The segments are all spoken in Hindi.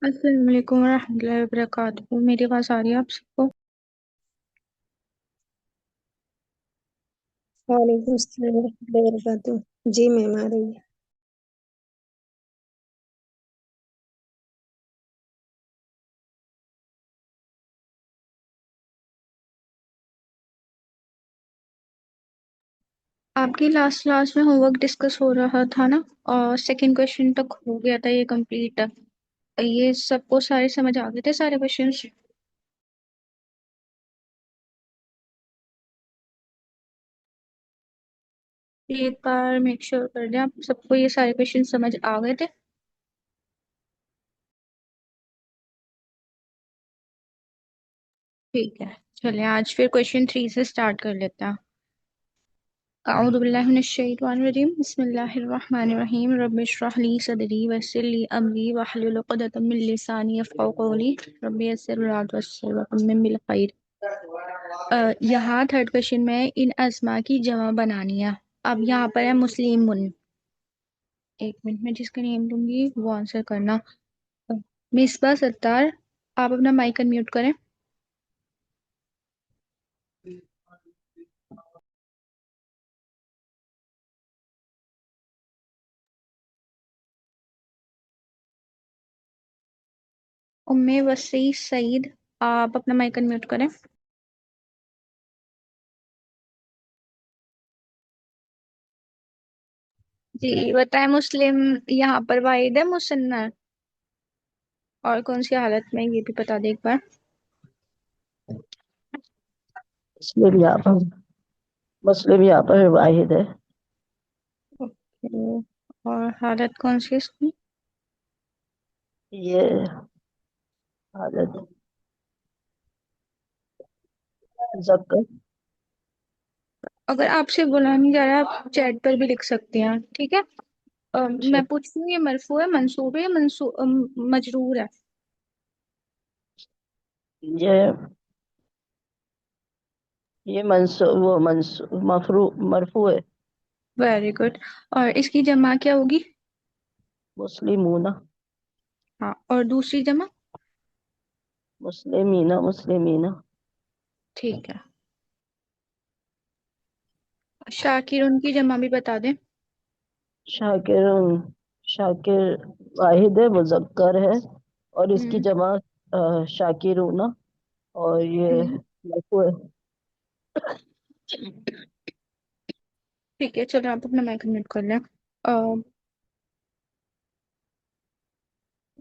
अस्सलाम वालेकुम रहमतुल्लाहि व बरकातहू। मेरी आवाज़ आ रही है आप सबको? वालेकुम अस्सलाम वरहमतुल्लाहि वबरकातुह। जी मैम आ रही है। आपकी लास्ट क्लास में होमवर्क डिस्कस हो रहा था ना, और सेकंड क्वेश्चन तक हो गया था, ये कंप्लीट है। ये सबको सारे समझ आ गए थे सारे क्वेश्चंस? एक बार मेक श्योर कर दें आप सबको ये सारे क्वेश्चन समझ आ गए थे। ठीक है, चलिए आज फिर क्वेश्चन 3 से स्टार्ट कर लेते हैं। अऊज़ु बिल्लाहि मिनश शैतानिर रजीम, बिस्मिल्लाहिर रहमानिर रहीम, रब्बि इश्रह ली सदरी वयस्सिर ली अमरी वहलुल उक़दतम मिन लिसानी यफ़क़हू क़ौली, रब्बि यस्सिर वला तुअस्सिर वतम्मिम बिल खैर। यहाँ थर्ड क्वेश्चन में इन अज़मा की जमा बनानी है। अब यहाँ पर है मुस्लिमुन। एक मिनट में जिसका नेम दूंगी वो आंसर करना। अ, मिसबा सत्तार, आप अपना माइक अनम्यूट करें। उम्मे वसी सईद, आप अपना माइक अनम्यूट करें। जी बताएं, मुस्लिम यहाँ पर वाहिद है मुसन्ना है? और कौन सी हालत में, ये भी बता दे एक बार। मुस्लिम यहाँ पर मुस्लिम यहाँ पर वाहिद है। ओके, और हालत कौन सी है इसकी? ये हालत मुज़क्कर। अगर आपसे बोला नहीं जा रहा आप चैट पर भी लिख सकते हैं, ठीक है? मैं ठीक। पूछती हूँ, ये मरफू है, मंसूब है, या मजरूर है? ये ये मफरू मरफू है। Very good. और इसकी जमा क्या होगी? मुस्लिमूना। हाँ, और दूसरी जमा? मुस्लिमीना मुस्लिमीना। ठीक है। शाकिर उनकी जमा भी बता दें। शाकिर शाकिर वाहिद है, मुज़क्कर है। और इसकी हम्म। जमा शाकिरूना। और ये हम्म। मरफू है। ठीक है, चलो आप अपना माइक म्यूट कर लें।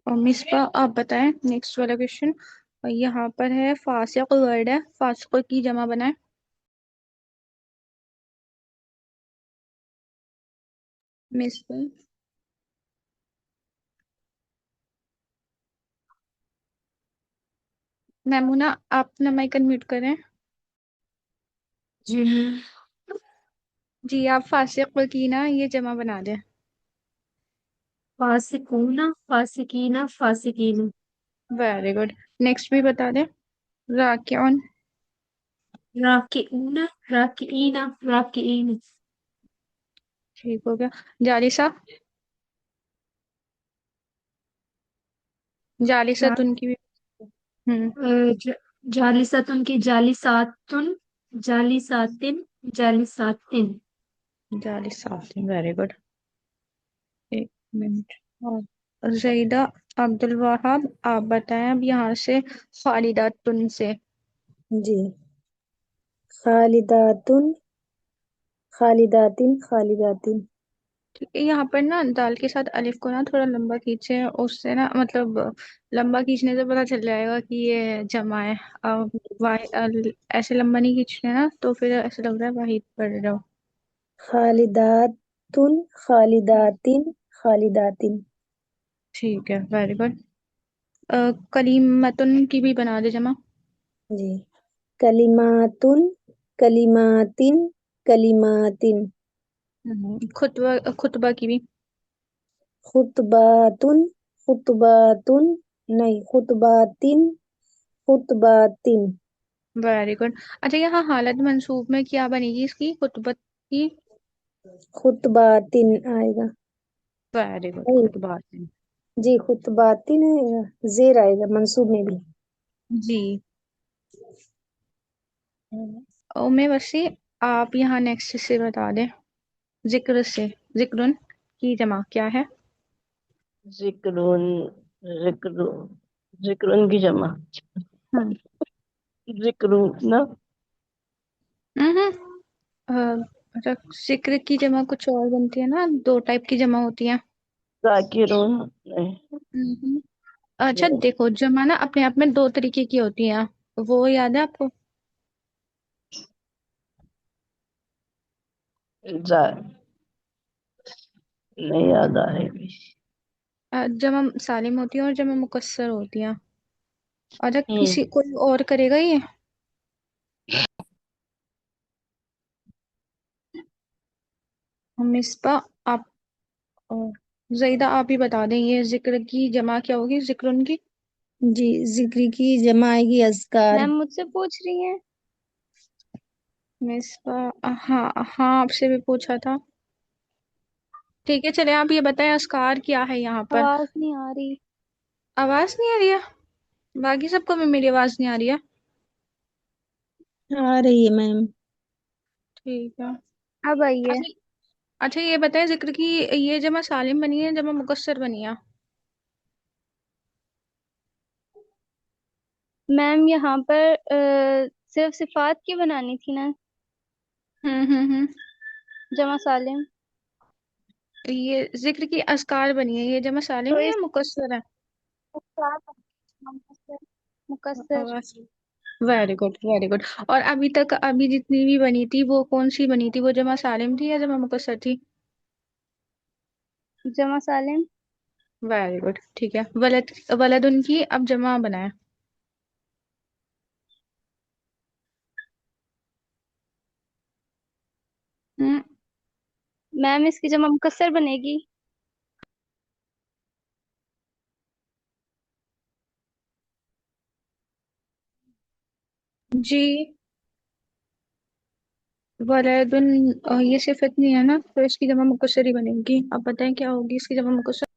और मिसबा आप बताएं नेक्स्ट वाला क्वेश्चन। यहाँ पर है फासिक वर्ड है, फासिक की जमा बनाए। मिसबा, मैमुना आप अपना माइक अनम्यूट करें। जी मैम। जी आप फासिक की ना ये जमा बना दें। फासिकूना फासिकीना फासिकीन। Very good. नेक्स्ट भी बता दें। राकिउन। राकिऊना राकीना राकीन। ठीक हो गया। जालिसा। जालिसा जा, उनकी भी। हम्म। जालिसातुन की जालिसातुन जालिसातिन जालिसातिन। जालिसा, वेरी गुड। एक मिनट। और जईदा अब्दुल वहाब, आप बताएं अब यहाँ से खालिदा तुन से। जी। खालिदातुन खालिदातिन खालिदातिन। ठीक है, यहाँ पर ना दाल के साथ अलिफ को ना थोड़ा लंबा खींचे, उससे ना मतलब लंबा खींचने से पता चल जाएगा कि ये जमा है। अब ऐसे लंबा नहीं खींचना है ना, तो फिर ऐसा लग रहा है वाहिद पढ़ रहे हो। खालिदातुन खालिदातिन खालिदातिन। ठीक है, वेरी गुड। कलीमतुन की भी बना दे जमा। जी। कलिमातुन कलिमातिन कलिमातिन। खुतबा, खुतबा की भी। खुतबातुन खुतबातुन नहीं खुतबातिन खुतबातिन। Very good. अच्छा, यहाँ हालत मंसूब में क्या बनेगी इसकी, खुतबत की? खुतबातिन आएगा। वेरी गुड, नहीं। खुतबा। जी खुतबाती में जेर आएगा मंसूब में भी। जी। और मैं वैसे आप यहाँ नेक्स्ट से बता दें। जिक्र से, जिक्रुन की जमा क्या है? जिक्रुन, जिक्रु, जिक्रुन की जमा, हम्म। जिक्रू ना। हम्म। अच्छा, जिक्र की जमा कुछ और बनती है ना, दो टाइप की जमा होती है। जाकिरुन नहीं। हम्म। अच्छा देखो, जमा ना अपने आप में दो तरीके की होती है, वो याद है आपको? जा नहीं याद आ रही। जमा सालिम होती है और जमा मुकस्सर होती है। अच्छा, हम्म। किसी कोई और करेगा ये? मिसबा, आप और जईदा, आप ही बता दें ये जिक्र की जमा क्या होगी, जिक्रुन की। जी जिक्र की जमा आएगी अज़कार। मैम मुझसे पूछ रही हैं। मिसबा, हाँ हाँ, आपसे भी पूछा था। ठीक है, चले आप ये बताएं अस्कार क्या है यहाँ पर। आवाज नहीं आ रही। आवाज नहीं आ रही है? बाकी सबको भी मेरी आवाज नहीं आ रही है? आ रही है मैम। ठीक है। अब आइए। अच्छा, अच्छा ये बताएं जिक्र की ये जमा सालिम बनी है, जमा मुकस्सर बनी है? मैम यहाँ पर सिर्फ सिफात की बनानी थी ना, हम्म। जमा सालिम। ये जिक्र की अस्कार बनी है, ये जमा सालिम तो है या इस मुकस्सर है? मुकस्सर। मुकस्सर। Very good, very good. और अभी तक अभी जितनी भी बनी थी वो कौन सी बनी थी, वो जमा सालिम थी या जमा मुकस्सर थी? जमा सालिम। वेरी गुड, ठीक है। वलद, वलद उनकी अब जमा बनाए। हम्म। मैम इसकी जमा मुकस्सर बनेगी। जी। वलदुन, ये सिफत नहीं है ना, तो इसकी जमा मुकस्सर ही बनेगी। अब बताएं क्या होगी इसकी जमा मुकस्सर।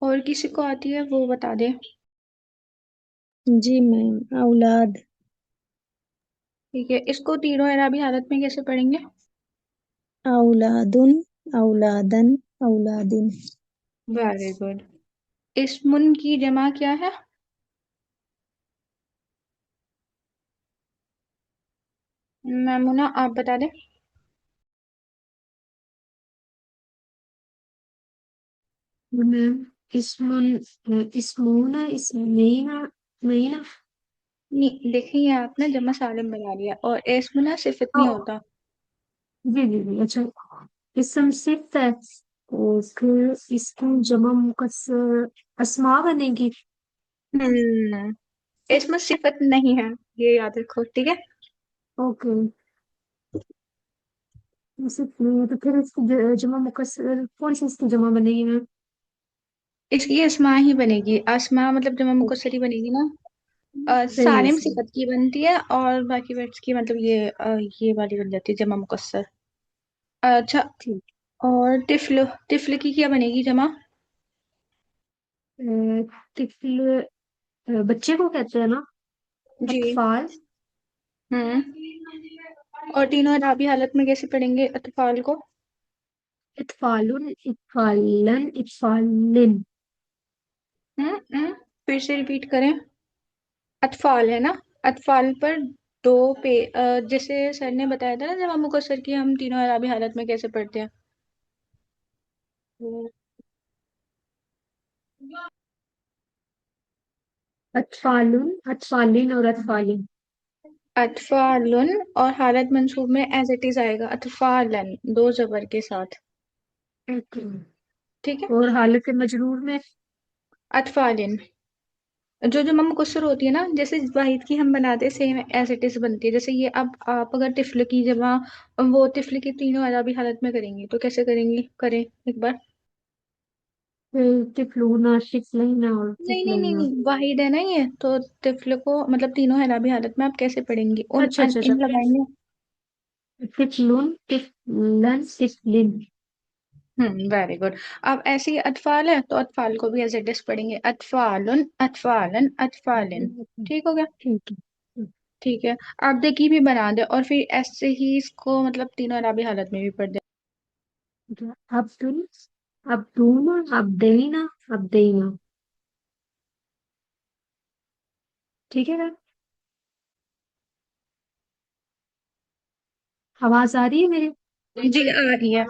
और किसी को आती है वो बता दे। जी मैम औलाद। ठीक है, इसको तीनों एराबी हालत में कैसे पढ़ेंगे? औलादुन, औलादन, औलादिन। Very good. इस्मुन की जमा क्या है? मैमुना, आप बता दें। मैम इसमुन, इसमूना, इसमीना, मीना। नहीं, देखिए आपने जमा सालिम बना लिया और इस्मुना सिफत ओ, नहीं होता। जी जी जी, अच्छा। इसम सिर्फ है, और फिर इसकी जमा मुकस्सर अस्मा बनेगी। हम्म। इसमें सिफत नहीं है, ये याद रखो, ठीक है। ओके। सिर्फ नहीं है तो फिर इसकी जमा मुकस्सर कौन सी इसकी जमा बनेगी मैम? इसकी अस्मा ही बनेगी, अस्मा मतलब जमा ओके, मुकस्सरी बनेगी ना। सही है सालिम सही। सिफत की बनती है और बाकी वर्ड्स की मतलब ये वाली बन जाती है जमा मुकस्सर। अच्छा। ठीक। और तिफल, तिफल की क्या बनेगी जमा? अ, तिफल, बच्चे को कहते हैं ना, जी। अतफाल। और तीनों अरबी हालत में कैसे पढ़ेंगे अतफाल को? इतफालुन, इतफालन, इतफालिन। हम्म। फिर से रिपीट करें। अतफाल है ना, अतफाल पर दो पे जैसे सर ने बताया था ना जमा मुकस्सर की हम तीनों अरबी हालत में कैसे पढ़ते हैं। अतफालुन, अतफालिन और अतफालिन। अतफालुन, और हालत मंसूब में एज इट इज आएगा अतफालन, दो जबर के साथ। ओके। ठीक है। और हालत मजरूर में? अतफालिन, जो जमा मुकस्सर होती है ना, जैसे वाहिद की हम बनाते हैं सेम एज इट इज बनती है। जैसे ये अब आप अगर तिफल की जमा वो तिफल की तीनों अरबी हालत में करेंगी तो कैसे करेंगी, करें एक बार। तिफलूना, शिफलैना और नहीं नहीं नहीं तिफलैना। नहीं, वाहिद है ना ये तो। तिफल को मतलब तीनों अरबी हालत में आप कैसे पढ़ेंगे, उन अच्छा अच्छा अच्छा, इन लगाएंगे। तिफलुन, तिफलन, तिफलिन। Very good. अब ऐसे ही अतफाल है तो अतफाल को भी एज इट इज पढ़ेंगे, अतफालुन, अतफालन, अतफालिन। ठीक हो गया। ठीक है। ठीक है। अब देखिए भी बना दे और फिर ऐसे ही इसको मतलब तीनों अरबी हालत में भी पढ़ दे। अब्दुल, अब्दूना, अब्दैना, अब्दैना। ठीक है ना? आवाज आ रही है मेरी? जी आ रही है।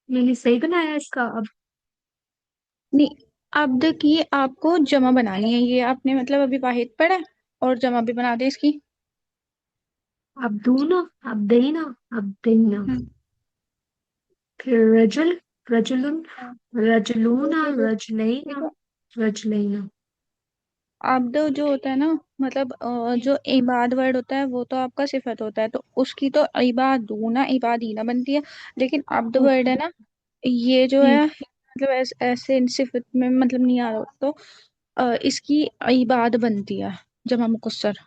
मैंने सही बनाया इसका अब? नहीं, अब देखिए आपको जमा बनानी है, ये आपने मतलब अभी वाहिद पढ़ा है और जमा भी बना दे इसकी। अब्दूना, अब्दैना, अब्दैना। हम्म। फिर रजुल, रजुलुन, रजुलूना, ठीक रजुलैना, है। रजुलैना। अब्द जो होता है ना, मतलब जो इबाद वर्ड होता है वो तो आपका सिफत होता है, तो उसकी तो इबादूना इबादीना बनती है। लेकिन अब्द वर्ड है ना, ये जो है ठीक। मतलब ऐसे इन सिफत में मतलब नहीं आ रहा, तो इसकी इबाद बनती है, जमा मुकस्सर।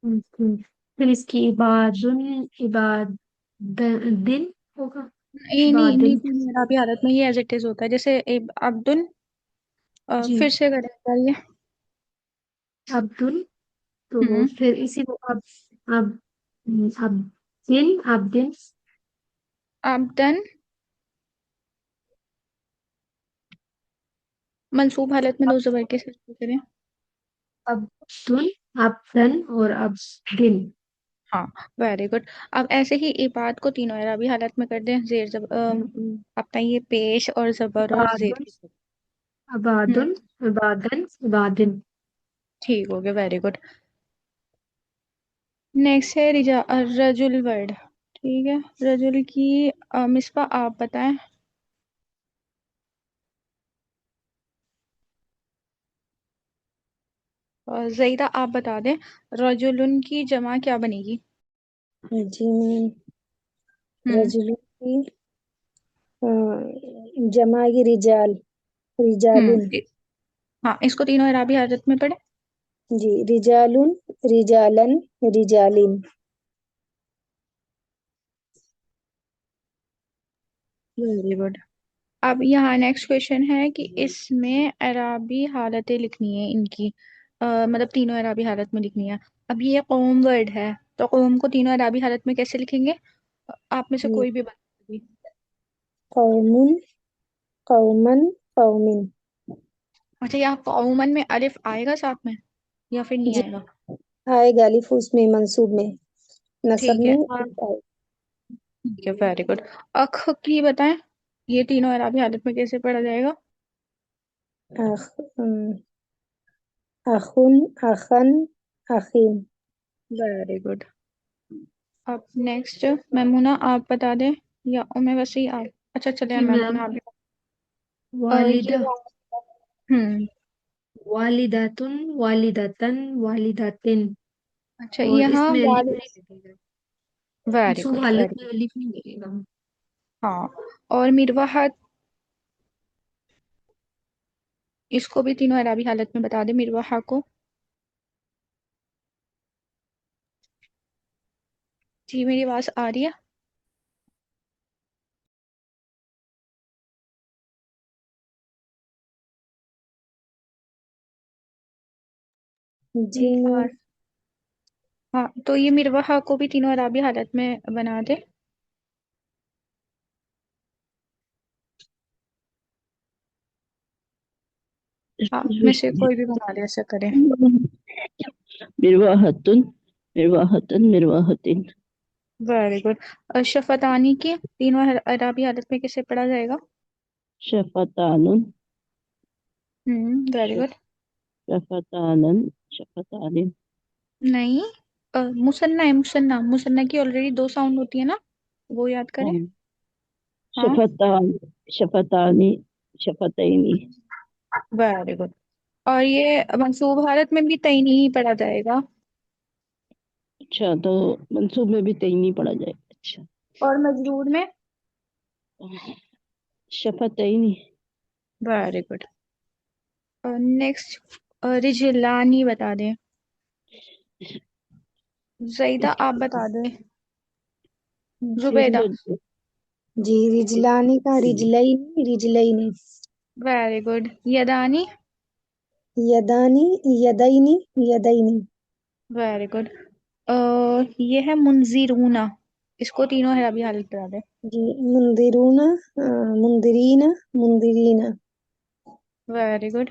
फिर इसकी इबादुन, इबाद दिन होगा। ये नहीं नहीं इबादिन। मेरा भी हालत में ये एज इट इज होता है, जैसे अब्दुल। जी। फिर से करें ये। अब्दुल। तो हम्म। फिर इसी को अब अब दिन, अब दिन। अब्दन, मंसूब हालत में दो जबर के साथ करें। अब्दुल, अब्दन और अब दिन। हाँ, वेरी गुड। अब ऐसे ही इबाद को तीनों अरबी हालत में कर दें, जेर जब अपना ये पेश और जबर और जेर इबादुन, के साथ। हम्म। अबादुन, इबादन, इबादिन। ठीक हो गया, वेरी गुड। नेक्स्ट है रजुल वर्ड। ठीक है, रजुल की मिसबा आप बताएं। जईदा आप बता दें, रजुलन की जमा क्या बनेगी। जी मैम, हम्म। रजुलुन की जमा की रिजाल, हम्म। रिजालुन। हाँ, इसको तीनों अरबी हालत में पढ़े। जी, रिजालुन, रिजालन, रिजालिन। Very good. अब यहाँ नेक्स्ट क्वेश्चन है कि इसमें अरबी हालतें लिखनी है इनकी, मतलब तीनों अरबी हालत में लिखनी है। अब ये कौम वर्ड है, तो कौम को तीनों अरबी हालत में कैसे लिखेंगे। आप में से जी, कोई भी बता। कौमुन, कौमन, कौमिन। अच्छा, यहाँ कौमन में अलिफ आएगा साथ में या फिर नहीं जी, आएगा। आएगा अलिफ उसमें मंसूब में, नसब ठीक है। में आप अलिफ आएगा। ठीक है, वेरी गुड। अख की बताएं, ये तीनों अरबी हालत में कैसे पढ़ा जाएगा। अख, अखुन, अखन, अखीन। Very good. अब नेक्स्ट मैमूना आप बता दें, या उम्मे वसी आप। अच्छा चलिए जी मैम। मैमूना आप ये वालिदा, हम्म। वालिदातुन, वालिदतन, वालिदातिन। अच्छा, और यहाँ इसमें अलिफ वाल। नहीं लगेगा। वेरी मंसूब गुड, हालत वेरी में गुड। अलिफ नहीं लगेगा। हाँ, और मिरवाहत, इसको भी तीनों अरबी हालत में बता दे मिरवाहा को। जी मेरी आवाज आ रही है। जी जी मैम। हाँ, तो ये मिरवाहा को भी तीनों अरबी हालत में बना दे। आप में से कोई भी बना दे, ऐसा करें। मिरवाहतुन, मिरवाहतन, मिरवाहतिन। Very good. शफतानी की तीनों अरबी हालत में कैसे पढ़ा जाएगा। शफतानुन, वेरी गुड। शफतानन, शफतानिन। नहीं, मुसन्ना है, मुसन्ना, मुसन्ना की ऑलरेडी दो साउंड होती है ना, वो याद करें। हाँ, हाँ, शफतान, शफतानी, शफतैनी। Very good. और ये मंसूब हालत में भी तय नहीं पढ़ा जाएगा। अच्छा, तो मंसूब में भी तय नहीं पड़ा जाएगा। अच्छा, और मजरूर में। शफतैनी। Very good. नेक्स्ट, रिजलानी बता दें। ज़ईदा आप बता दें। जुबैदा। रिजल जी, रिजलानी का रिजलैनी रिजलैनी। Very good. यदानी। यदानी यदैनी यदैनी। Very good. ये है मुंजिरूना, इसको तीनों है अभी हालत बता दे। जी, मुंदिरूना मुंदिरीना मुंदिरीना। Very good.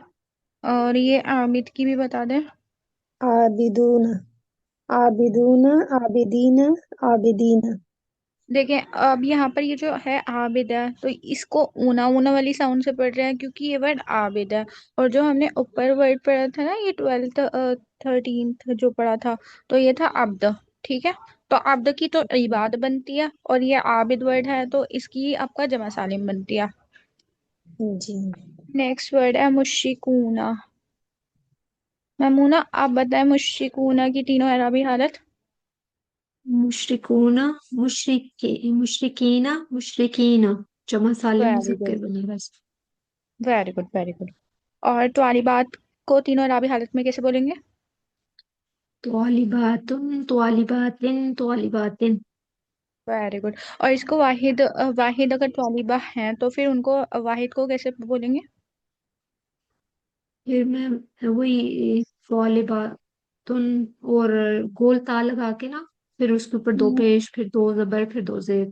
और ये आमिद की भी बता दे। आबिदूना आबिदूना आबिदीना आबिदीना। देखें अब यहाँ पर ये जो है आबिद है, तो इसको ऊना ऊना वाली साउंड से पढ़ रहे हैं क्योंकि ये वर्ड आबिद है। और जो हमने ऊपर वर्ड पढ़ा था ना, ये 12th 13th जो पढ़ा था, तो ये था अब्द। ठीक है। तो अब्द की तो इबाद बनती है, और ये आबिद वर्ड है तो इसकी आपका जमा सालिम बनती है। जी, नेक्स्ट वर्ड है मुश्रिकूना। ममूना आप बताएं मुश्रिकूना की तीनों अरबी हालत। मुशरिकूना, मुशरिकीना, मुशरिकीना। जमा सालिम वेरी सबके गुड। बने बस। Very good, very good. और बात को तीनों अरबी हालत में कैसे बोलेंगे? तवालिबातुन, तवालिबातिन, तवालिबातिन। Very good. और इसको वाहिद वाहिद अगर तौलिबा हैं तो फिर उनको वाहिद को कैसे बोलेंगे? फिर मैं वही तवालिबातुन, और गोल ता लगा के ना, फिर उसके ऊपर दो पेश, फिर दो जबर, फिर दो जेर।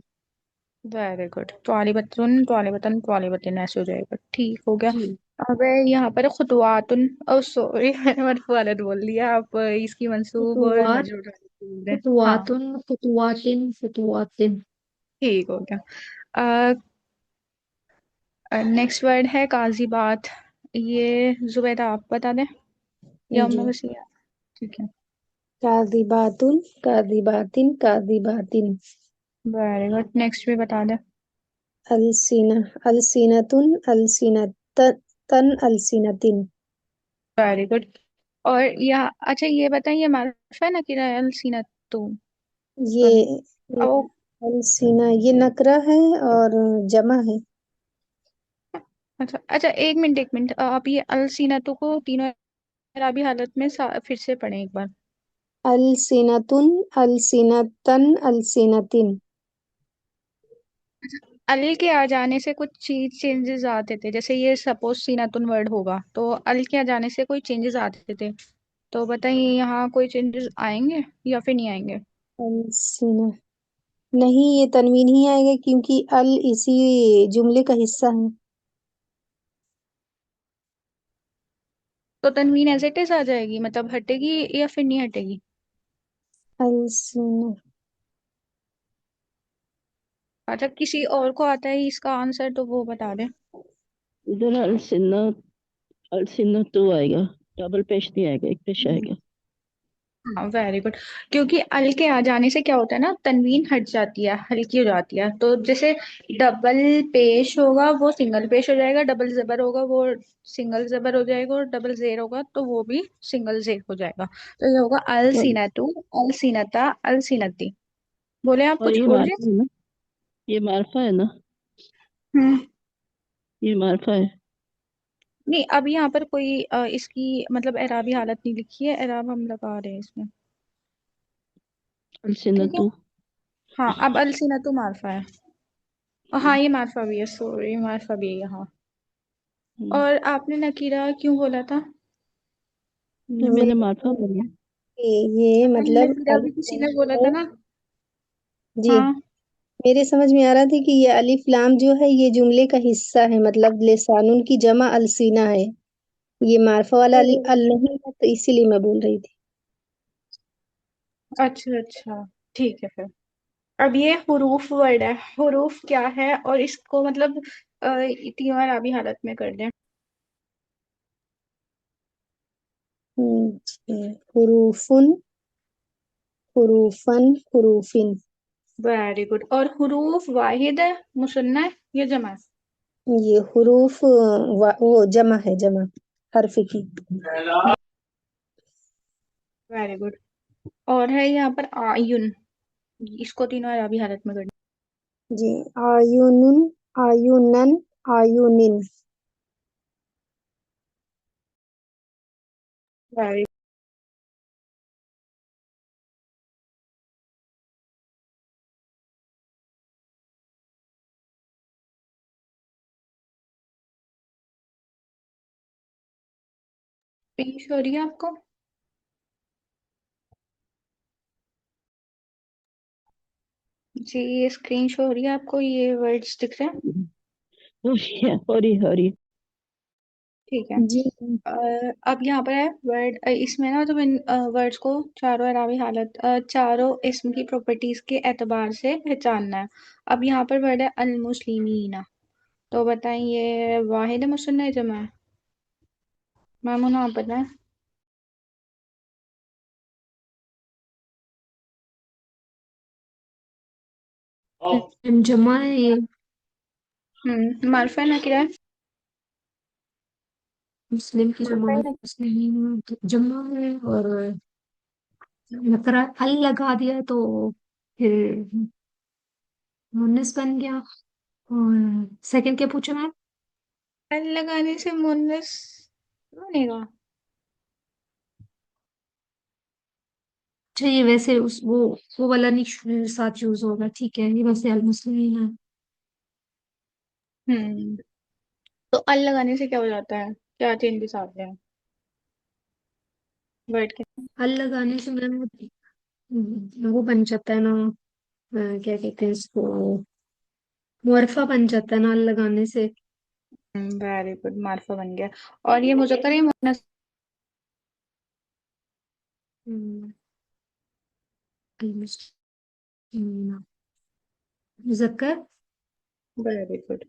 Very good. तौलिबतुन तौलिबतन तौलिबतिन ऐसे हो जाएगा। ठीक हो गया। जी। अब यहाँ पर खुतवातुन, ओ सॉरी मैंने मरफू वालद बोल दिया। आप इसकी मंसूब और फुतुवात, मजरूर वाली बोल दें। हाँ, फुतुवातुन, फुतुवातिन, फुतुवातिन। ठीक हो गया। नेक्स्ट वर्ड है काजिबात। ये जुबैदा आप बता दें या जी। उम्मे वसीया। ठीक है। कादिबातुन कादिबातिन कादिबातिन। Very good. नेक्स्ट भी बता दें। अलसीना अलसीनतुन अलसीनतन अलसीनतिन। Very good. और या अच्छा ये बताइए, ये मारिफा है ना कि अलसीनत तो ये ये ओ अलसीना ये नकरा है और जमा है। अच्छा अच्छा, एक मिनट आप ये अलसीनतों को तीनों अरबी हालत में फिर से पढ़ें एक बार। अलसीनतुन अलसीनतन अलसीनतिन। अल के आ जाने से कुछ चीज चेंजेस आते थे, जैसे ये सपोज सीनातुन वर्ड होगा तो अल के आ जाने से कोई चेंजेस आते थे। तो बताइए यहाँ कोई चेंजेस आएंगे या फिर नहीं आएंगे? अलसीना नहीं, ये तनवीन ही आएगा क्योंकि अल इसी जुमले का हिस्सा है। तो तनवीन एज इट इज आ जाएगी, मतलब हटेगी या फिर नहीं हटेगी? अलसीना अच्छा, किसी और को आता है इसका आंसर तो वो बता दें। इधर अलसिन्ना टू आएगा। डबल पेश नहीं आएगा, एक पेश आएगा। हाँ, वेरी गुड। क्योंकि अल के आ जाने से क्या होता है ना, तनवीन हट जाती है, हल्की हो जाती है। तो जैसे डबल पेश होगा वो सिंगल पेश हो जाएगा, डबल जबर होगा वो सिंगल जबर हो जाएगा, और डबल जेर होगा तो वो भी सिंगल जेर हो जाएगा। तो ये होगा अल और सीनतु, अल सीनता, अल सीनती। बोले आप और कुछ ये बोल रहे मारफा है ना, ये मारफा है ना, हैं? ये मारफा है। नहीं, अभी यहाँ पर कोई इसकी मतलब एराबी हालत नहीं लिखी है, एराब हम लगा रहे हैं इसमें। अलसिन्ना ठीक है। टू। हाँ, अब अल सीनतु मारफा है। हाँ, ये मारफा भी है, सॉरी मारफा भी है यहाँ। और आपने नकीरा क्यों बोला था? ये मैंने मारफा मेरे बोला। ये मतलब नकीरा भी अलिफ किसी ने लाम बोला था है। ना। जी, हाँ। मेरे समझ में आ रहा था कि ये अलिफ लाम जो है ये जुमले का हिस्सा है, मतलब लिसानुन की जमा अलसीना है। ये मार्फा वाला ओ, अल नहीं है, तो इसीलिए मैं बोल रही थी। अच्छा अच्छा, ठीक है फिर। अब ये हुरूफ वर्ड है, हुरूफ क्या है और इसको मतलब तीनों अरबी हालत में कर दें। जी। हुरूफुन हुरूफन हुरूफिन। Very good. और हुरूफ वाहिद है, मुसन्ना है, ये जमा है? ये हुरूफ वो जमा है, जमा हर्फ की। Very good. और है यहाँ पर आयुन, इसको तीनों अरबी हालत में कर जी, आयुनुन आयुनन आयुनिन। दें। पेश हो रही है आपको? जी, ये स्क्रीन शो हो रही है आपको, ये वर्ड्स दिख रहे हैं? हो रही। ठीक है। जी अब यहाँ पर है वर्ड, इसमें ना तुम इन वर्ड्स को चारों अराबी हालत, चारों इसम की प्रॉपर्टीज के एतबार से पहचानना है। अब यहाँ पर वर्ड है अल मुस्लिमीना, तो बताएं ये वाहिद है मुसन्ना है, जमा है? मामून आप बताएं। जमा है ये। मार्फा है ना, क्या है? मुस्लिम की जमा मार्फा है है, ना? मुस्लिम जमा है, और नकरा अल लगा दिया तो फिर मुन्नस बन गया। और सेकंड क्या पूछा मैं? अल लगाने से मुन्नस बनेगा? अच्छा, ये वैसे उस वो वाला नहीं साथ यूज होगा, ठीक है, ये वैसे अल मुस्लिमीन है। हम्म तो अल लगाने से क्या हो जाता है, क्या चेंजेस आते हैं वर्ड के? अल लगाने से मैम वो बन जाता है ना, क्या कहते हैं इसको, मुअरफा बन जाता है ना अल लगाने से। वेरी गुड, मार्फा बन गया। और ये मुजक्कर है या मुन्नस? हम्म, अल मुस्लिमीन, मुजक्कर। Very good.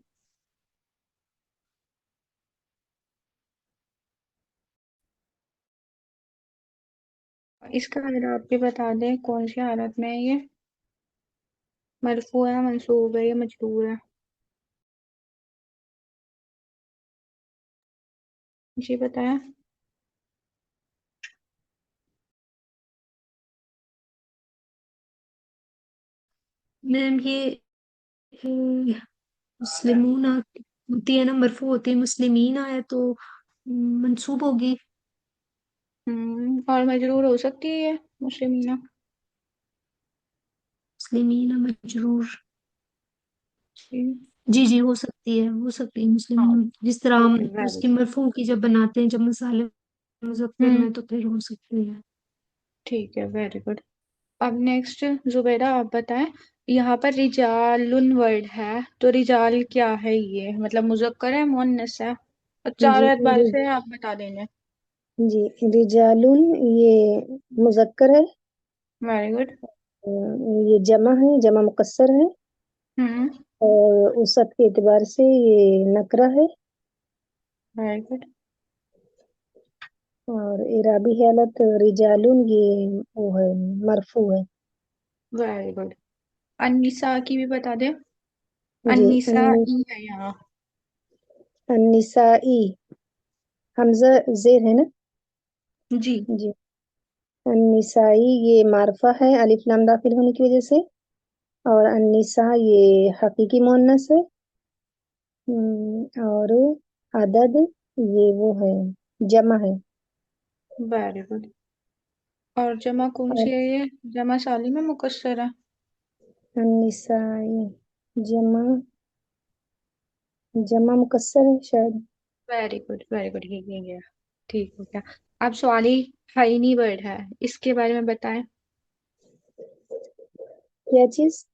इसका अगर आप भी बता दें कौन सी हालत में है ये, मरफू है, मंसूब है या मजरूर है? जी बताया। मैम ये मुस्लिमूना होती है ना, मरफू होती है, मुस्लिमीना है तो मंसूब होगी। और मजरूर हो सकती है ये मुस्लिमीना? मुस्लिमीना मजरूर, जी। जी जी, हो सकती है हाँ। मुस्लिम, जिस तरह हम ओके, वेरी उसकी गुड। मरफू की जब बनाते हैं, जब मसाले मुजक्कर हम्म में, तो फिर हो सकती है। ठीक है, वेरी गुड। अब नेक्स्ट जुबैदा आप बताएं, यहाँ पर रिजालुन वर्ड है, तो रिजाल क्या है ये, मतलब मुजक्कर है मुअन्नस है? और जी चारों एतबार रि- से आप बता देंगे। जी रिजालुन ये मुजक्कर है। Very good. ये जमा है, जमा मुकस्सर है। हम्म और उसत के एतबार से ये नकरा है। Very good. और इराबी हालत रिजालुन ये वो है, मरफू है। Very good. अन्निसा की भी बता दें। जी अन्निसा ई है यहाँ। अन्निसाई, हमजा जेर है ना? जी। जी अन्निसाई ये मारफा है अलिफ लाम दाखिल होने की वजह से। और अन्निसा ये हकीकी मुअन्नस है। और अदद ये वो है, जमा है। Very good. और जमा कौन सी और है ये, जमा सालिम है मुकस्सर है? अन्निसाई जमा, जमा मुकस्सर है शायद। वेरी गुड, वेरी गुड, ये गया। ठीक हो गया। अब सवाली हाइनी वर्ड है, इसके बारे में बताएं। क्या चीज?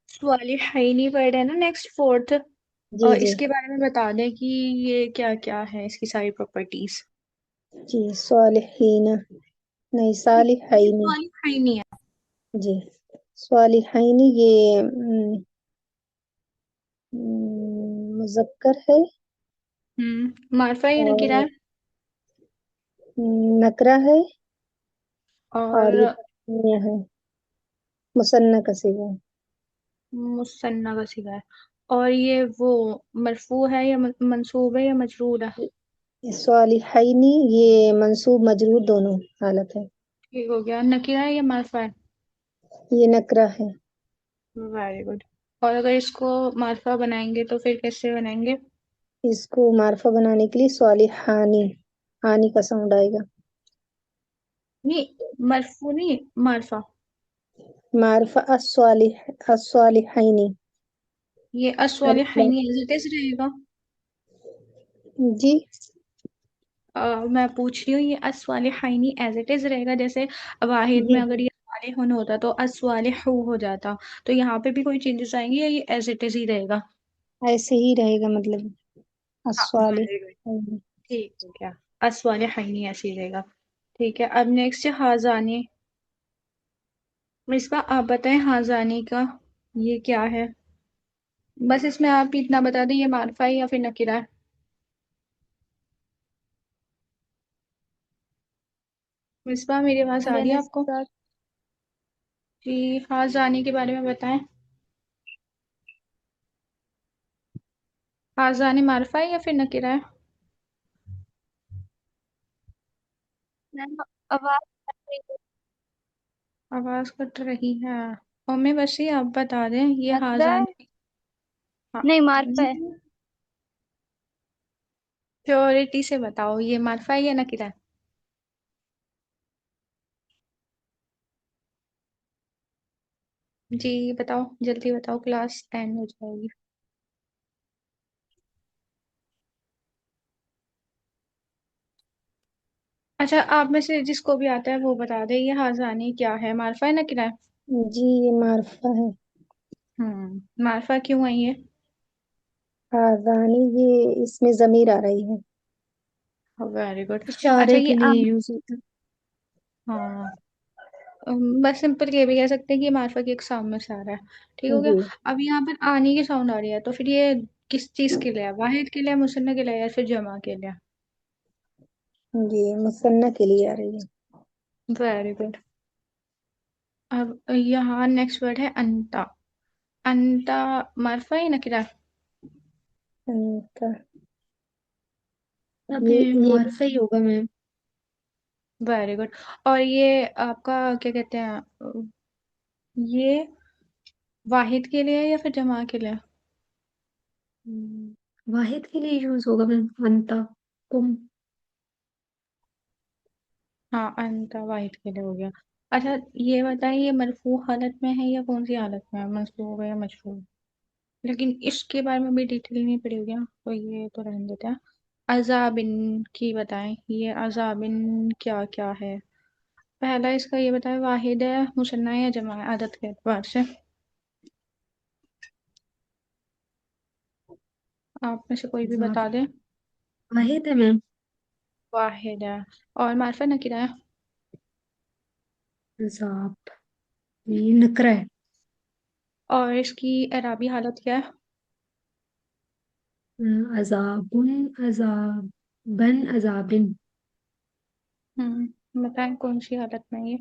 सवाली हाइनी वर्ड है ना, नेक्स्ट फोर्थ, जी और जी इसके बारे में बता दें कि ये क्या क्या है, इसकी सारी प्रॉपर्टीज। जी सालिहीना, नहीं ये सालिहाइनी। सवाली हाइनी है। जी सालिहाइनी ये मुजक्कर है। मार्फा या नकीरा और है? नकरा है। और ये और तस्नीया है, मुसन्ना का सीगा है। मुसन्ना का सिगा है। और ये वो मरफू है या मंसूब है या मजरूर है? सालिहाइनी ये मंसूब मजरूर दोनों हालत है। ठीक हो गया। नकीरा है या मार्फा है? ये नकरा है। Very good. और अगर इसको मार्फा बनाएंगे तो फिर कैसे बनाएंगे? इसको मार्फा बनाने के लिए सालिहानी, हानी का साउंड आएगा। नहीं, मरफू नहीं, मार्फा। मार्फा अस्वालिहाइनी। ये अस वाले अलिफ हाई लाम। नहीं, एज इट इज रहेगा। जी मैं पूछ रही हूँ ये अस्वालिहाइनी एज इट इज रहेगा, जैसे वाहिद में जी अगर ये सालिहुन होता तो अस्वालिहु हो जाता, तो यहाँ पे भी कोई चेंजेस आएंगे या ये एज इट इज ही रहेगा? ऐसे ही रहेगा मतलब हाँ अस्वाले। Very good. ठीक हो गया, अस्वालिहाइनी ऐसे ही रहेगा। ठीक है, अब नेक्स्ट है हाजानी। मिसबा आप बताएं हाजानी का ये क्या है? बस इसमें आप इतना बता दें ये मारफा है या फिर नकीरा है। मिसबा मेरी आवाज आ रही है मैंने आपको? स्टार्ट। जी, हाजानी के बारे में बताएं। हाजानी मारफा है या फिर नकीरा है? मैम आवाज आ रही है। आवाज कट रही है। मम्मी बस ये आप बता दें ये नकरा है। हाजानी। हाँ, नहीं, मार्फा है। प्योरिटी से बताओ ये मारफा है या नकीरा है? जी बताओ, जल्दी बताओ, क्लास एंड हो जाएगी। अच्छा, आप में से जिसको भी आता है वो बता दे ये हाजानी क्या है, मारफा है नकीरा है? जी ये मारफा है। मारफा क्यों है ये? आज़ानी ये इसमें जमीर आ रही है। Very good. अच्छा इशारे ये के लिए आम, यूज होता है। हाँ, बस सिंपल ये भी कह सकते हैं कि ये मार्फा की इकसाम में से आ रहा है। ठीक हो गया। जी अब यहाँ पर आने की साउंड आ रही है, तो फिर ये किस चीज के लिए है, वाहिद के लिए, मुसन्ना के लिए या फिर जमा के लिए? जी मुसन्ना के लिए आ रही है। Very good. अब यहाँ नेक्स्ट वर्ड है अंता। अंता मार्फा ही नकीरा? इनका अब ये ये मुआरफा ही होगा मैम। Very good. और ये आपका क्या कहते हैं, ये वाहिद के लिए है या फिर जमा के लिए? वाहिद के लिए यूज होगा मैम, अंता कुम। हाँ, अंता वाहिद के लिए हो गया। अच्छा, ये बताइए ये मरफू हालत में है या कौन सी हालत में है, मंसूब है या मजरूर? लेकिन इसके बारे में भी डिटेल नहीं पड़ी होगी ना, तो ये तो रहने देते हैं। अजाबिन की बताएं, ये अजाबिन क्या क्या है? पहला इसका ये बताएं, वाहिद है, मुसन्ना है या जमा है आदत के एतबार से? आप में से कोई भी अजाब बता दे। वाहिद है मैम। वाहिद है। और मार्फा नकीरा है? अजाब ये नकरा है। और इसकी एराबी हालत क्या है? अजाबुन अजाबन अजाबिन। बताएं कौन सी हालत में है ये?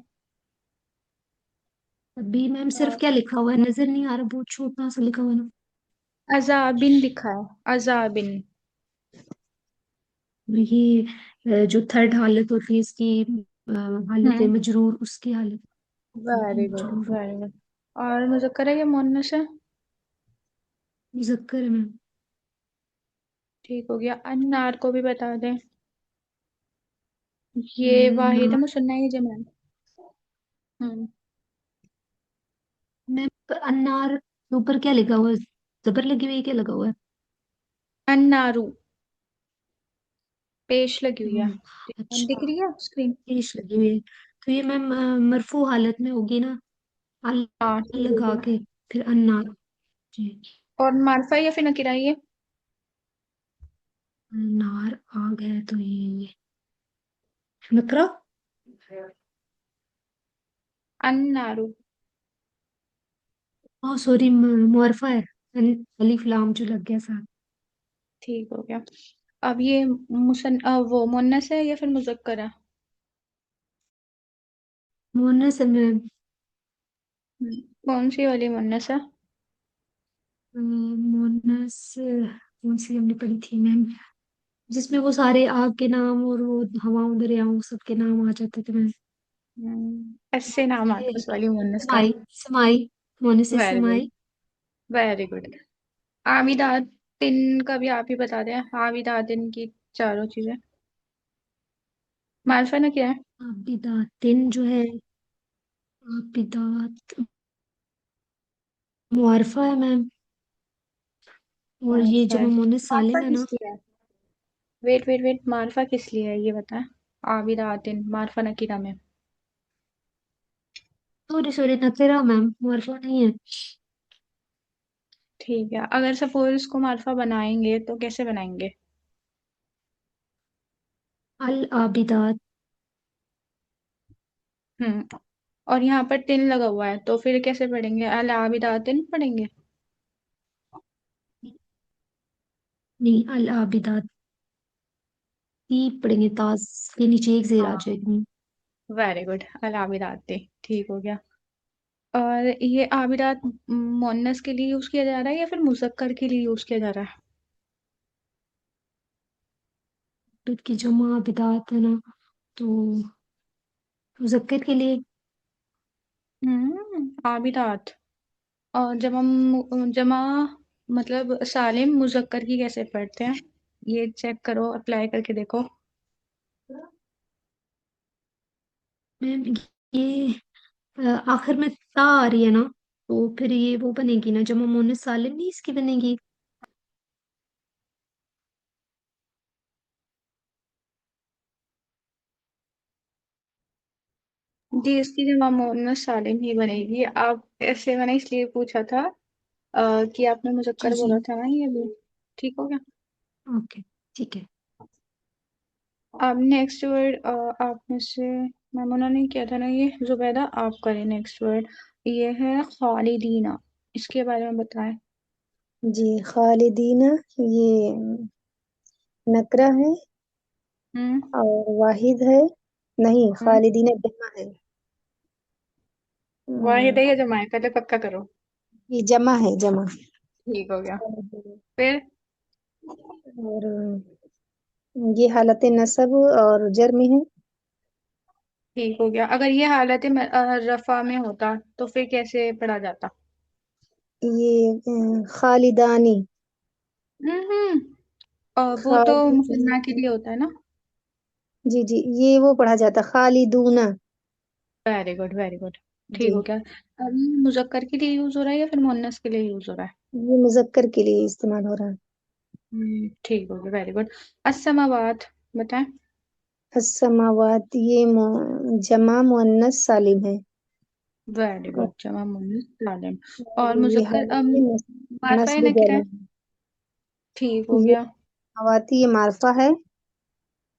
अभी मैम सिर्फ और क्या लिखा हुआ है, नजर नहीं आ रहा, बहुत छोटा सा लिखा हुआ है ना। अजाबिन लिखा है, अजाबिन। ये जो थर्ड हालत होती है इसकी, हालत हम्म मजरूर, उसकी हालत वेरी गुड, मजरूर। Very good. और मुज़क्कर है या मुअन्नस है? मुजक्कर है मैम। ठीक हो गया। अन्नार को भी बता दें, ये वाहिद नार। है, मुसन्ना है या जमा है? हम्म मैम अन्नार के ऊपर क्या लिखा हुआ है, जबर लगी हुई है, क्या लगा हुआ है? अन्नारू पेश लगी हुई है। हम्म, दिख अच्छा। रही है स्क्रीन? पेश लगी हुई है, तो ये मैम मरफू हालत में होगी ना, अल हाँ ठीक हो लगा गया। के, फिर अन्नार। जी। और मारफा या फिर नकीरा ये? नार आग है तो ये नकरा। अन्नारू। ओ सॉरी, मुअरफा है। अलिफ लाम जो लग गया साथ। ठीक हो गया। अब ये वो मुन्नस है या फिर मुज़क्कर है? मुअन्नस है मैम। कौन सी वाली मुन्नस है? मुअन्नस कौन सी हमने पढ़ी थी मैम, जिसमें वो सारे आग के नाम और वो हवाओं दरियाओं सबके नाम आ जाते थे मैम। ऐसे नाम आता है ये उस वाली मुन्नस का। समाई, समाई, मुअन्नस वेरी गुड, समाई। Very good. आबिदातिन का भी आप ही बता दें, आबिदातिन की चारों चीजें। मार्फा ना क्या है? आबिदातिन जो है, आबिदात मुआरफा है मैम। और ये मार्फा जो है। मुअन्नस मार्फा सालिम है ना, किसकी है? वेट वेट वेट, मार्फा किस लिए है ये बताएं। आबिदातिन मार्फा नकीरा में। सॉरी सॉरी, नकेरा मैम, मरफू नहीं है। ठीक है, अगर सपोज इसको मार्फा बनाएंगे तो कैसे बनाएंगे। अल आबिदात। और यहाँ पर तिन लगा हुआ है तो फिर कैसे पढ़ेंगे, अल आबिदातिन पढ़ेंगे। नहीं, अल आबिदात ही पढ़ेंगे, ताज के नीचे एक जेर आ हाँ, जाएगी। वेरी गुड, अल आबिदाते, ठीक हो गया। और ये आबिदात मोन्नस के लिए यूज किया जा रहा है या फिर मुजक्कर के लिए यूज किया जा रहा है। दूध की जमा आबिदात है ना, तो मुजक्कर के लिए। आबिदात। और जमा मतलब सालिम मुजक्कर की कैसे पढ़ते हैं, ये चेक करो, अप्लाई करके देखो। मैम ये आखिर में ता आ रही है ना, तो फिर ये वो बनेगी ना, जमा मुन्नस सालिम नहीं इसकी बनेगी। जी, इसकी जमा मुअन्नस सालिम ही बनेगी। आप ऐसे मैंने इसलिए पूछा था कि आपने जी मुजक्कर जी। बोला था ना, ये भी ठीक हो गया। ओके, ठीक है। अब नेक्स्ट वर्ड आप में से मैमुना ने किया था ना, ये जुबैदा आप करें नेक्स्ट वर्ड। ये है खालिदीना, इसके बारे में बताएं। जी, खालिदीना ये नकरा है हम्म और वाहिद है। नहीं, हम्म खालिदीना जमा है। वाहिद अ, है या जमा है, पहले पक्का करो। ये जमा है, जमा। ठीक हो गया। फिर और ये हालत नसब और जर में है। ठीक हो गया, अगर ये हालत रफा में होता तो फिर कैसे पढ़ा जाता। ये खालिदानी। हम्म वो तो मुसन्ना के खालिदानी। लिए होता है ना। जी जी, ये वो पढ़ा जाता खालिदूना। वेरी गुड वेरी गुड, ठीक हो जी, गया। अब ये मुजक्कर के लिए यूज हो रहा है या फिर मुअन्नस के लिए यूज हो रहा है। ये मुजक्कर के लिए इस्तेमाल हो रहा है। ठीक हो गया, वेरी गुड। अस्समावात बताएं। अस्समावात ये जमा मुअन्नस सालिम है। वेरी और गुड, जमा मुअन्नस सालिम। और ये मुजक्कर हालत मारफा है नस्ब ना, जर किरा में है। है। ठीक हो ये गया। अवाती ये मारफा है,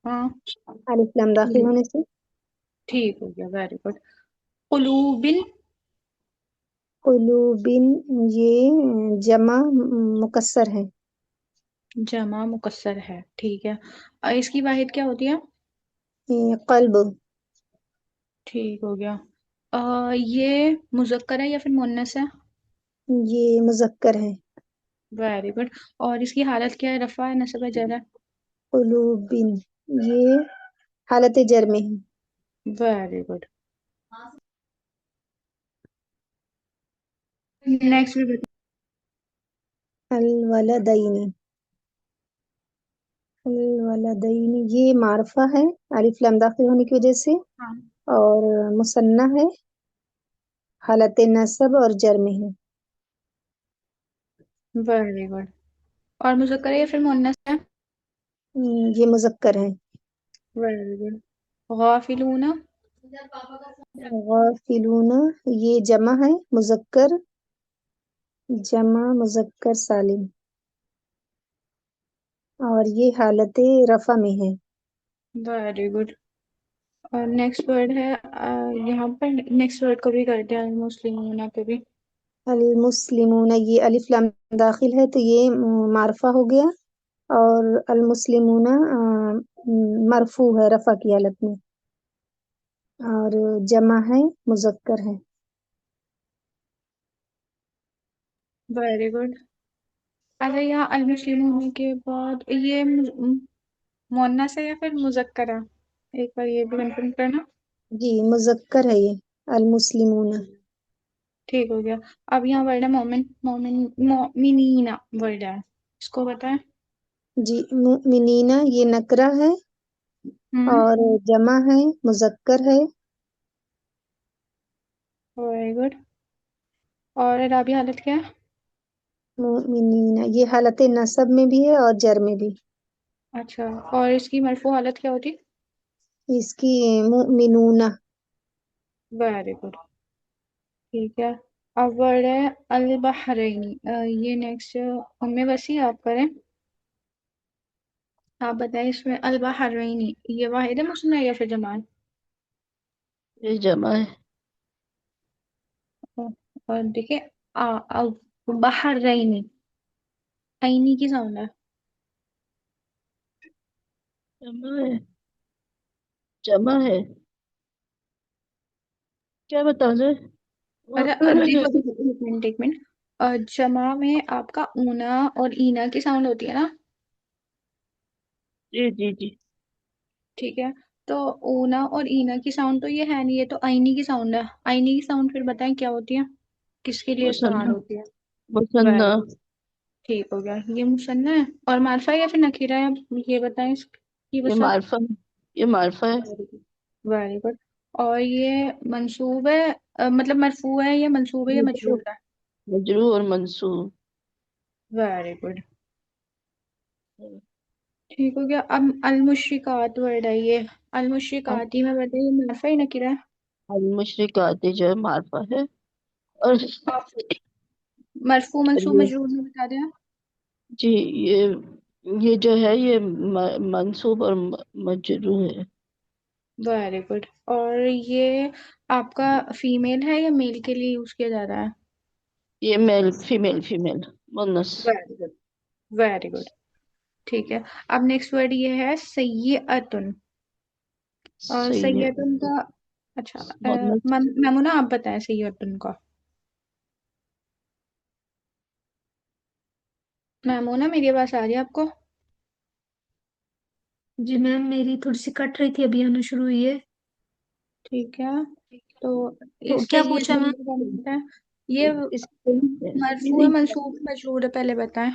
हाँ, अलिफ लम दाखिल ठीक, होने से। ठीक हो गया, वेरी गुड। कुलूबिन, कुलूबिन ये जमा मुकस्सर है। जमा मुकस्सर है, ठीक है। इसकी वाहिद क्या होती है। ये कल्ब ठीक हो गया। ये मुजक्कर है या फिर मुअन्नस है। ये मुजक्कर है। Very good. और इसकी हालत क्या है, रफा है, नस्ब है, जर है। कुलूबिन ये हालत जर में है। Very good. नेक्स्ट भी बता। अल वलदैनी। अल वलदैनी ये मारफा है, अलिफ लम दाखिल होने की वजह से। हाँ, और मुसन्ना है, हालत नसब और जर में है। Very good. और मुजक्कर है या फिर मुअन्नस है। ये मुजक्कर है। Very good. गाफिलूना, गाफिलूना ये जमा है, मुजक्कर, जमा मुजक्कर सालिम। और ये हालत रफा में है। Very good. और नेक्स्ट वर्ड है यहाँ पर नेक्स्ट वर्ड को भी करते हैं, मुस्लिमूना पे भी। अल मुस्लिमूना ये अलिफ लाम दाखिल है तो ये मारफा हो गया। और अल मुस्लिमूना मरफू है रफा की हालत में। और जमा है, मुजक्कर है। Very good. अगर यहाँ अल मुस्लिमून के बाद ये मुअन्नस है या फिर मुजक्कर है, एक बार ये भी कंफर्म करना। जी, मुजक्कर है ये अल मुस्लिमूना। ठीक हो गया। अब यहाँ वर्ड है मोमिन, मोमिन मोमिनीना वर्ड है, इसको बताएं। जी, मुमिनीना ये नकरा है हम्म और जमा है, मुजक्कर है। Very good. और इराबी हालत क्या है। मुमिनीना ये हालत नसब में भी है और जर में भी। अच्छा, और इसकी मरफू हालत क्या होती? इसकी मुमिनूना। Very good. ठीक है। अब वर्ड है अल बहरैनी। ये नेक्स्ट उम्मे वसी आप करें। आप बताएं इसमें अल बहरैनी ये वाहिद है मुस्लिम है या फिर जमा है? ये जमा है। और देखिए बहरैनी ऐनी की साउंड है। जमा है। जमा है। क्या बता रहे? अच्छा देखो देखो, एक मिनट एक मिनट। जमा में आपका ऊना और ईना की साउंड होती है ना? जी जी जी। ठीक है। तो ऊना और ईना की साउंड तो ये है नहीं, ये तो आईनी की साउंड है। आईनी की साउंड फिर बताएं क्या होती है, किसके लिए इस्तेमाल मुसन्ना। होती है? मुसन्ना। Very good. ठीक हो गया, ये मुसन्ना है और मारफा है या फिर नकीरा है? अब ये बताएं इसकी ये वसा। मारफा। ये मारफा है। Very good. और ये मंसूब है, मतलब मरफू है या मंसूब है या मजरू। मजरूर है? मजरू और मंसूब। Very good. ठीक हो गया। अब अल मुश्रिकात वर्ड है ये। अल मुश्रिकाती में बताइए मारफा ही नकीरा है? अल मुशरिकात जो है मारफा है। और मरफू मंसूब ये मजरूर में बता दें आप। जी ये जो है ये मंसूब और मजरू है। Very good. और ये आपका फीमेल है या मेल के लिए यूज किया जा रहा है? ये मेल फीमेल फीमेल मुन्नस। Very good. Very good. ठीक है। अब नेक्स्ट वर्ड ये है सय्यतुन। और सही है। सय्यतुन का अच्छा मुन्नस। मैमुना आप बताएं सय्यतुन का। मैमुना मेरी आवाज आ रही है आपको? जी मैम, मेरी थोड़ी सी कट रही थी, अभी आना शुरू हुई है। ठीक है। तो इसका क्या ये पूछा मैम? जवाब है। ये नहीं मरफू है नहीं। मंसूब मजरूर है, पहले बताएं।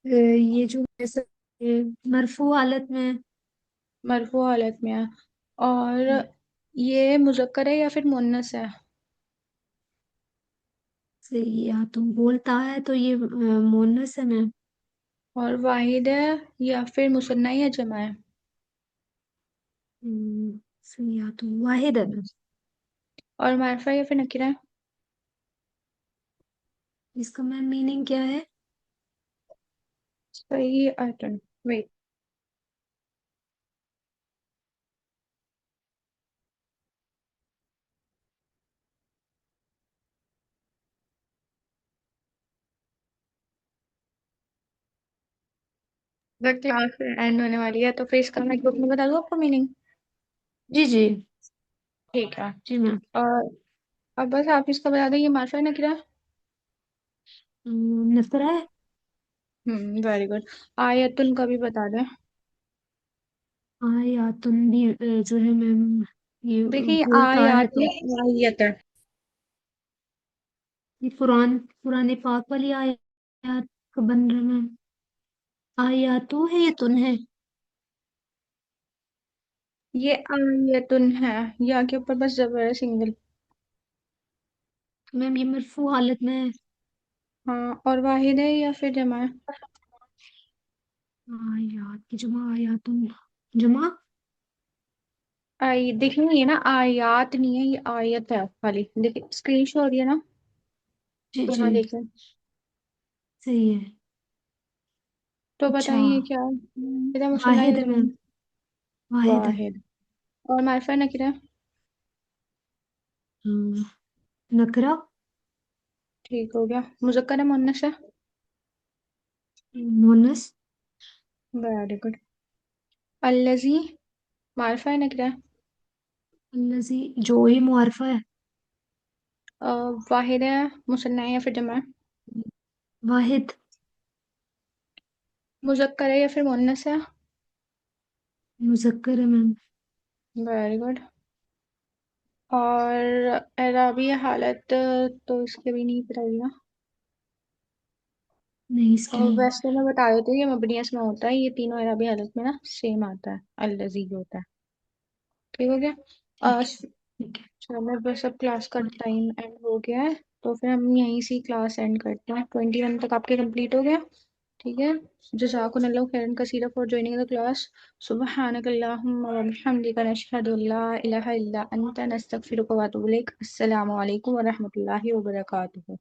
ये जो है मरफू हालत में। मरफू हालत में है। और ये मुजक्कर है या फिर मुन्नस है? सही, या तुम बोलता है तो ये मोनस है मैम। और वाहिद है या फिर मुसन्ना या जमा है? सही, या तुम वाहिद है मैम। और मारफा या फिर नकीरा है? इसका मैम मीनिंग क्या है? सही अटन वेट। द क्लास एंड होने वाली है तो फिर इसका मैं ग्रुप में बता दूँ आपको मीनिंग। जी जी। ठीक है। जी मैम। और अब बस आप इसका बता दें ये मारफा है नकीरा है? नफरा है। Very good. आयतुन का भी बता दें। या तुम भी जो है मैम, ये देखिए बोलता है आयात तो नहीं आयत है। ये पुराने पाक वाली आयत का बन रहा है मैम। आया तो है या तुन है? ये आयतुन है, या के ऊपर बस जबर है सिंगल। मैम ये मरफू हालत में है। हाँ, और वाहिद है या फिर जमा है? आयात की जमा, आया तुम जमा। आई देखिए, ये ना आयात नहीं है, ये आयत है खाली। देखिए स्क्रीन शॉट हो रही है ना, जी जी। यहाँ देखें। सही है। तो अच्छा, बताइए क्या है? इधर मुसन्ना या वाहिद है जमा? मैम। वाहिद है। वाहिद। और मारिफा नकीरा है? हम्म, नकरा। ठीक हो गया। मुज़क्कर है मुन्नस है? मोनस। Very good. अल्लज़ी मारिफा है नकीरा है? लजी जो ही मुआरफा है। वाहिद है मुसन्ना है या फिर जमा है? वाहिद। मुज़क्कर है या फिर मुन्नस है? मुजक्कर है मैम। Very good. और एराबी हालत तो इसके भी नहीं बताइए ना। नहीं, इसकी और नहीं। वैसे मैं बता देती हूँ ये मबनी इसमें होता है, ये तीनों एराबी हालत में ना सेम आता है, अल्लज़ी होता है। ठीक हो गया। ठीक है। ठीक है। चलो बस अब क्लास का टाइम एंड हो गया है, तो फिर हम यहीं से क्लास एंड करते हैं। 21 तक आपके कंप्लीट हो गया। ठीक है। जज़ाकुमुल्लाहु खैरन कसीरा फॉर ज्वाइनिंग द क्लास। सुब्हानकल्लाहुम्मा व बिहम्दिका नशहदु अल्ला इलाहा इल्ला अंता नस्तगफिरुका व अतूबु इलैक। अस्सलामु अलैकुम व रहमतुल्लाहि व बरकातुहू।